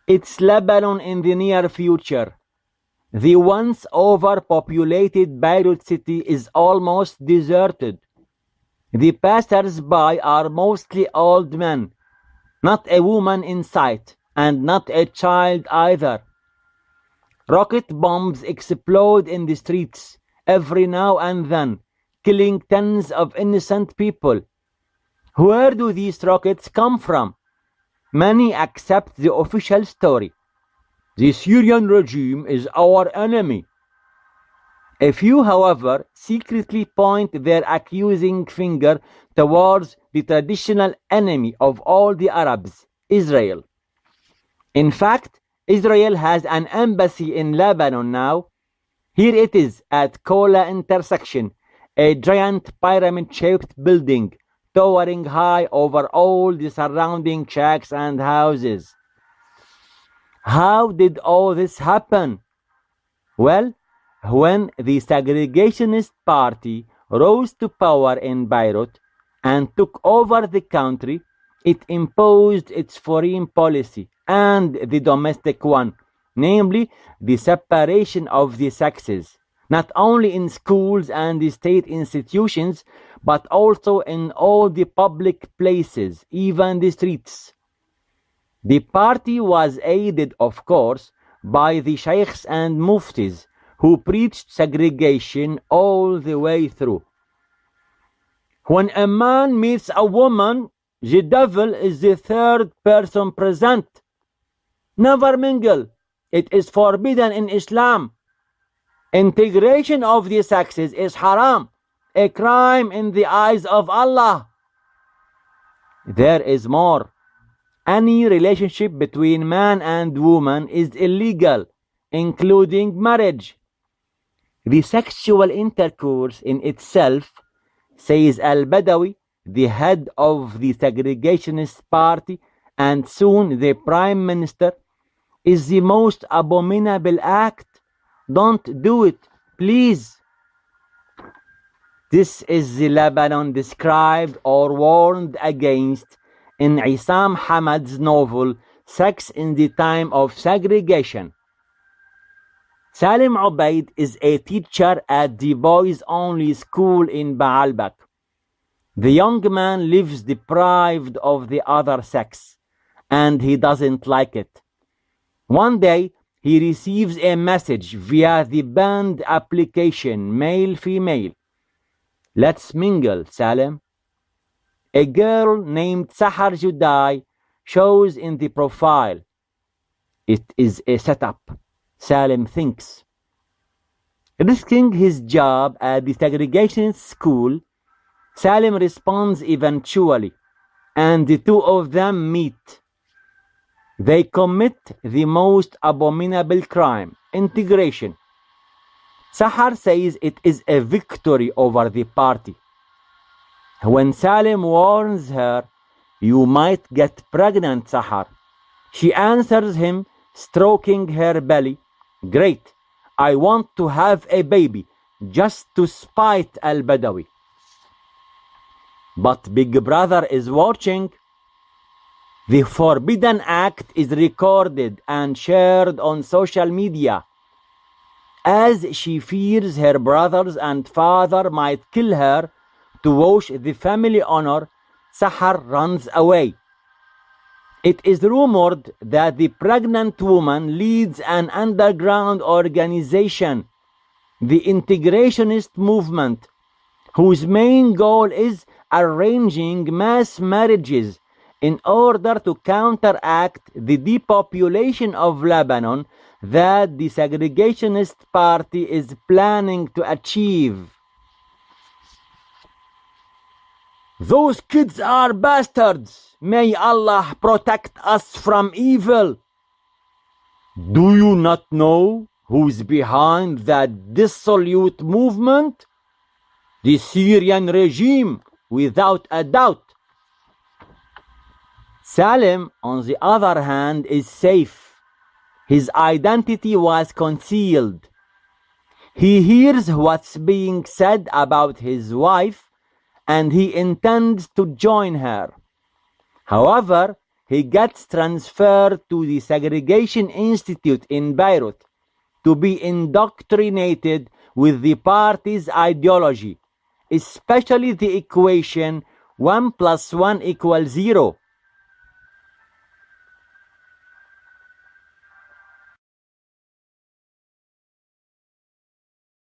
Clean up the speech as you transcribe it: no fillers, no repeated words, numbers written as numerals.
It's Lebanon in the near future. The once overpopulated Beirut city is almost deserted. The passers-by are mostly old men, not a woman in sight, and not a child either. Rocket bombs explode in the streets every now and then, killing tens of innocent people. Where do these rockets come from? Many accept the official story. The Syrian regime is our enemy. A few, however, secretly point their accusing finger towards the traditional enemy of all the Arabs, Israel. In fact, Israel has an embassy in Lebanon now. Here it is at Kola intersection, a giant pyramid-shaped building towering high over all the surrounding shacks and houses. How did all this happen? Well, when the segregationist party rose to power in Beirut and took over the country, it imposed its foreign policy and the domestic one, namely the separation of the sexes, not only in schools and the state institutions, but also in all the public places, even the streets. The party was aided, of course, by the sheikhs and muftis, who preached segregation all the way through. When a man meets a woman, the devil is the third person present. Never mingle. It is forbidden in Islam. Integration of the sexes is haram, a crime in the eyes of Allah. There is more. Any relationship between man and woman is illegal, including marriage. The sexual intercourse in itself, says Al-Badawi, the head of the segregationist party and soon the prime minister, is the most abominable act. Don't do it, please. This is the Lebanon described or warned against in Issam Hamad's novel Sex in the Time of Segregation. Salim Ubaid is a teacher at the boys-only school in Baalbek. The young man lives deprived of the other sex, and he doesn't like it. One day, he receives a message via the banned application, male-female. Let's mingle, Salim. A girl named Sahar Judai shows in the profile. It is a setup, Salim thinks. Risking his job at the segregationist school, Salim responds eventually, and the two of them meet. They commit the most abominable crime, integration. Sahar says it is a victory over the party. When Salim warns her, "You might get pregnant, Sahar," she answers him, stroking her belly, "Great, I want to have a baby, just to spite Al-Badawi." But Big Brother is watching. The forbidden act is recorded and shared on social media. As she fears her brothers and father might kill her to wash the family honor, Sahar runs away. It is rumored that the pregnant woman leads an underground organization, the integrationist movement, whose main goal is arranging mass marriages in order to counteract the depopulation of Lebanon that the segregationist party is planning to achieve. Those kids are bastards. May Allah protect us from evil. Do you not know who's behind that dissolute movement? The Syrian regime, without a doubt. Salim, on the other hand, is safe. His identity was concealed. He hears what's being said about his wife, and he intends to join her. However, he gets transferred to the Segregation Institute in Beirut to be indoctrinated with the party's ideology, especially the equation 1 + 1 = 0,